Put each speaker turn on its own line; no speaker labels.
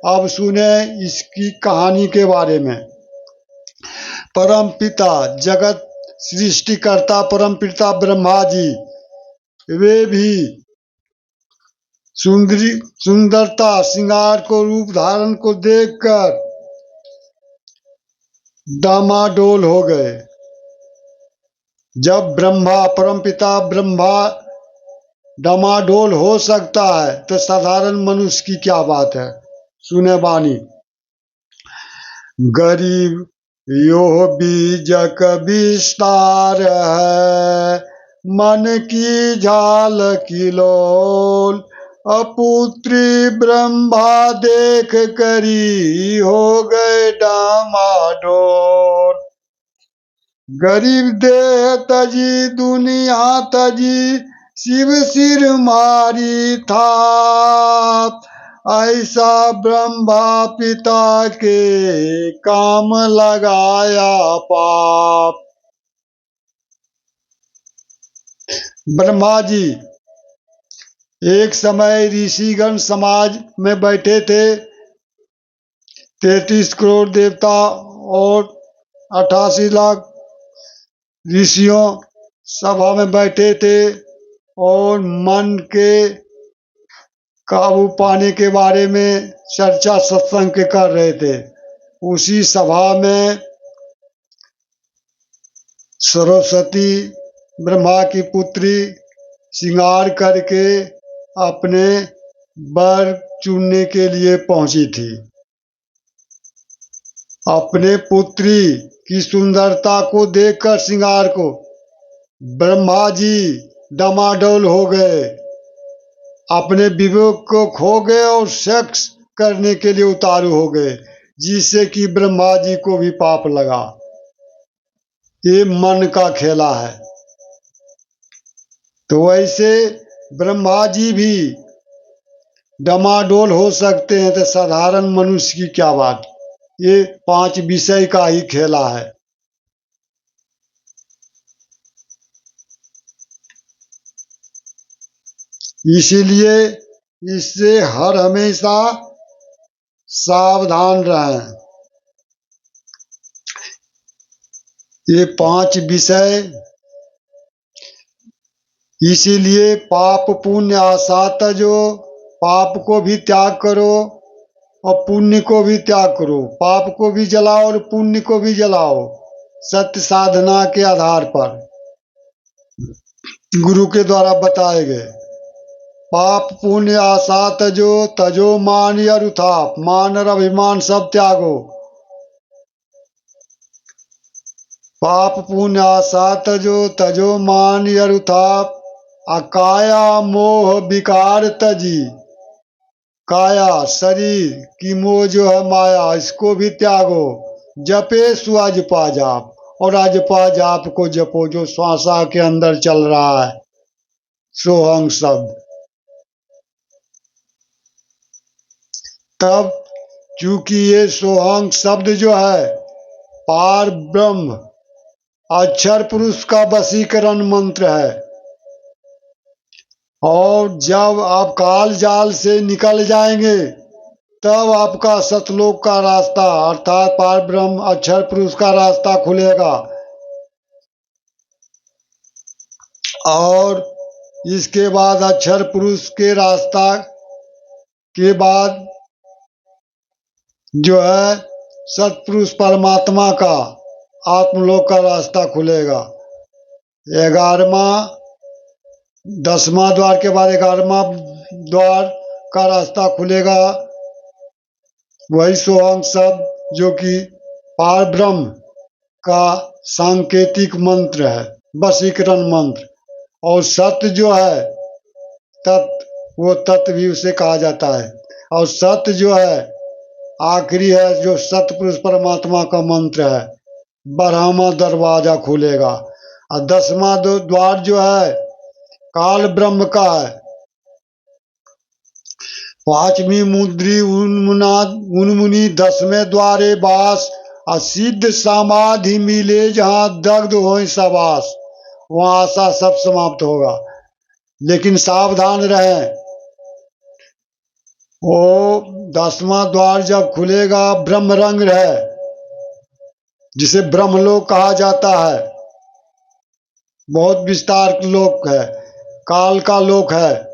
अब सुने इसकी कहानी के बारे में। परम पिता जगत सृष्टिकर्ता परम पिता ब्रह्मा जी, वे भी सुंदरता श्रृंगार को रूप धारण को देखकर डामाडोल हो गए। जब परमपिता ब्रह्मा डामाडोल हो सकता है तो साधारण मनुष्य की क्या बात है। सुने वाणी। गरीब यो बीजक विस्तार है, मन की झाल किलोल, अपुत्री ब्रह्मा देख करी हो गए डामाडोल। गरीब देह तजी दुनिया तजी, शिव सिर मारी था, ऐसा ब्रह्मा पिता के काम लगाया पाप। ब्रह्मा जी एक समय ऋषिगण समाज में बैठे थे। 33 करोड़ देवता और 88 लाख ऋषियों सभा में बैठे थे और मन के काबू पाने के बारे में चर्चा सत्संग के कर रहे थे। उसी सभा में सरस्वती ब्रह्मा की पुत्री श्रृंगार करके अपने वर चुनने के लिए पहुंची थी। अपने पुत्री की सुंदरता को देखकर श्रृंगार को ब्रह्मा जी डामाडोल हो गए, अपने विवेक को खो गए और सेक्स करने के लिए उतारू हो गए, जिससे कि ब्रह्मा जी को भी पाप लगा। ये मन का खेला है। तो वैसे ब्रह्मा जी भी डामाडोल हो सकते हैं तो साधारण मनुष्य की क्या बात। ये 5 विषय का ही खेला है। इसीलिए इससे हर हमेशा सावधान रहें। ये 5 विषय, इसीलिए पाप पुण्य आशा तजो, पाप को भी त्याग करो और पुण्य को भी त्याग करो। पाप को भी जलाओ और पुण्य को भी जलाओ, सत्य साधना के आधार पर गुरु के द्वारा बताए गए। पाप पुण्य आशा तजो, तजो मान अरुथाप, मान और अभिमान सब त्यागो। पाप पुण्य आशा तजो, तजो मान अरुथाप, अकाया मोह विकार तजी। काया शरीर की मोह जो है माया, इसको भी त्यागो। जपे सुअजपा जाप, और अजपा जाप को जपो जो श्वासा के अंदर चल रहा है, सोहंग शब्द। तब चूंकि ये सोहंग शब्द जो है पार ब्रह्म अक्षर पुरुष का वशीकरण मंत्र है, और जब आप काल जाल से निकल जाएंगे तब आपका सतलोक का रास्ता अर्थात पार ब्रह्म अक्षर पुरुष का रास्ता खुलेगा। और इसके बाद अक्षर पुरुष के रास्ता के बाद जो है सतपुरुष परमात्मा का आत्मलोक का रास्ता खुलेगा। 10वां द्वार के बाद 11वां द्वार का रास्ता खुलेगा। वही सोहंग शब्द जो कि पार ब्रह्म का सांकेतिक मंत्र है, वशीकरण मंत्र। और सत्य जो है तत्व, वो तत्व भी उसे कहा जाता है। और सत्य जो है आखिरी है, जो सतपुरुष परमात्मा का मंत्र है। 12वां दरवाजा खुलेगा। और 10वां द्वार जो है काल ब्रह्म का है। 5वीं मुद्री उन्मुनि 10वें द्वारे बास, असिद्ध समाधि मिले जहां दग्ध हो सबास। वहां आशा सब समाप्त होगा। लेकिन सावधान रहें, वो 10वां द्वार जब खुलेगा, ब्रह्म रंग है, जिसे ब्रह्मलोक कहा जाता है, बहुत विस्तार लोक है, काल का लोक है।